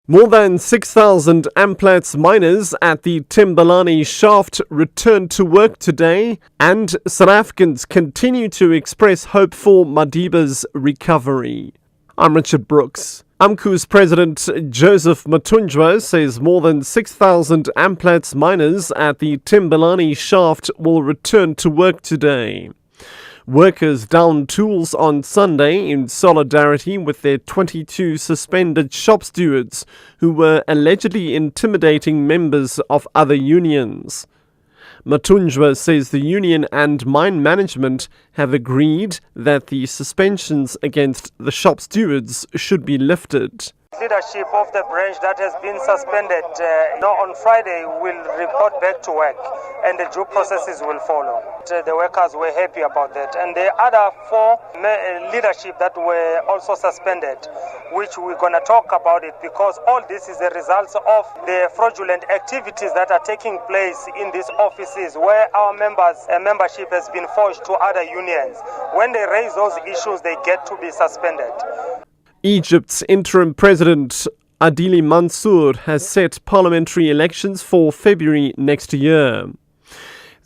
More than 6,000 Amplats miners at the Timberlani shaft returned to work today, and South Africans continue to express hope for Madiba's recovery. I'm Richard Brooks. AMCU's President Joseph Matunjwa says more than 6,000 Amplats miners at the Timberlani shaft will return to work today. Workers downed tools on Sunday in solidarity with their 22 suspended shop stewards who were allegedly intimidating members of other unions. Matunjwa says the union and mine management have agreed that the suspensions against the shop stewards should be lifted. Leadership of the branch that has been suspended on Friday will report back to work and the due processes will follow. The workers were happy about that, and the other four leadership that were also suspended, which we're going to talk about it, because all this is a result of the fraudulent activities that are taking place in these offices where our membership has been forged to other unions. When they raise those issues, they get to be suspended. Egypt's interim president Adili Mansour has set parliamentary elections for February next year.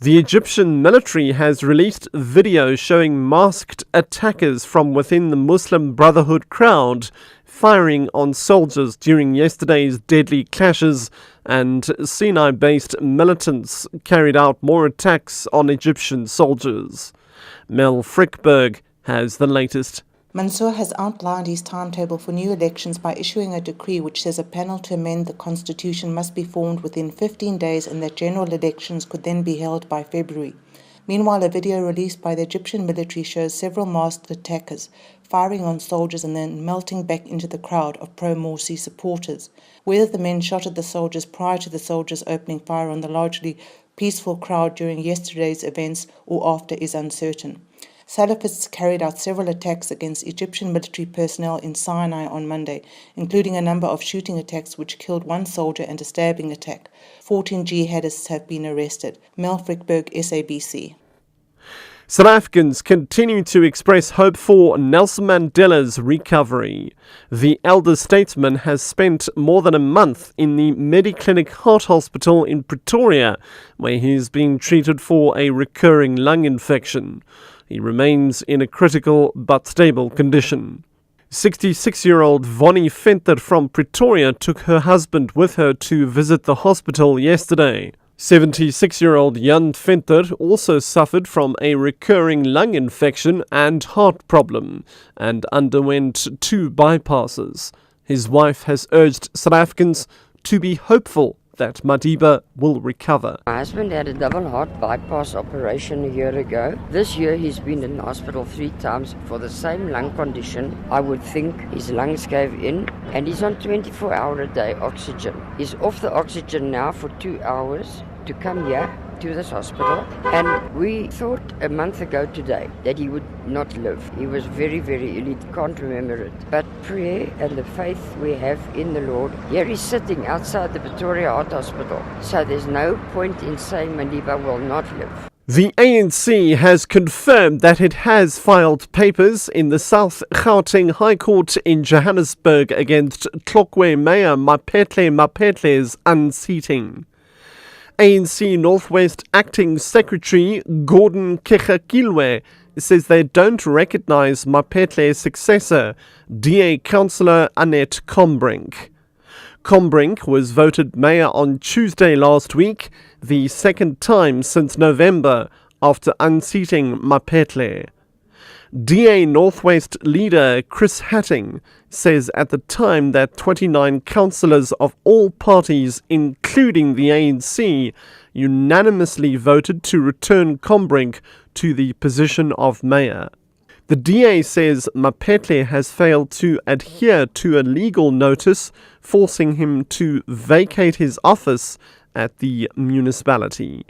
The Egyptian military has released video showing masked attackers from within the Muslim Brotherhood crowd firing on soldiers during yesterday's deadly clashes, and Sinai-based militants carried out more attacks on Egyptian soldiers. Mel Frickberg has the latest. Mansour has outlined his timetable for new elections by issuing a decree which says a panel to amend the constitution must be formed within 15 days and that general elections could then be held by February. Meanwhile, a video released by the Egyptian military shows several masked attackers firing on soldiers and then melting back into the crowd of pro-Morsi supporters. Whether the men shot at the soldiers prior to the soldiers opening fire on the largely peaceful crowd during yesterday's events or after is uncertain. Salafists carried out several attacks against Egyptian military personnel in Sinai on Monday, including a number of shooting attacks which killed one soldier and a stabbing attack. 14 jihadists have been arrested. Mel Frickberg, SABC. South Africans continue to express hope for Nelson Mandela's recovery. The elder statesman has spent more than a month in the Mediclinic Heart Hospital in Pretoria, where he is being treated for a recurring lung infection. He remains in a critical but stable condition. 66-year-old Vonnie Venter from Pretoria took her husband with her to visit the hospital yesterday. 76-year-old Jan Venter also suffered from a recurring lung infection and heart problem and underwent 2 bypasses. His wife has urged South Africans to be hopeful that Madiba will recover. My husband had a double heart bypass operation a year ago. This year he's been in hospital 3 times for the same lung condition. I would think his lungs gave in, and he's on 24-hour-a-day oxygen. He's off the oxygen now for 2 hours to come here to this hospital, and we thought a month ago today that he would not live. He was very, very ill. He can't remember it. But prayer and the faith we have in the Lord, here he's sitting outside the Pretoria Heart Hospital. So there's no point in saying Madiba will not live. The ANC has confirmed that it has filed papers in the South Gauteng High Court in Johannesburg against Tlokwe Mayor Mapetle's unseating. ANC Northwest Acting Secretary Gordon Kegakilwe says they don't recognize Mapetle's successor, DA Councillor Annette Combrink. Combrink was voted mayor on Tuesday last week, the second time since November after unseating Mapetle. DA Northwest leader Chris Hatting says at the time that 29 councillors of all parties, including the ANC, unanimously voted to return Combrink to the position of mayor. The DA says Mapetle has failed to adhere to a legal notice forcing him to vacate his office at the municipality.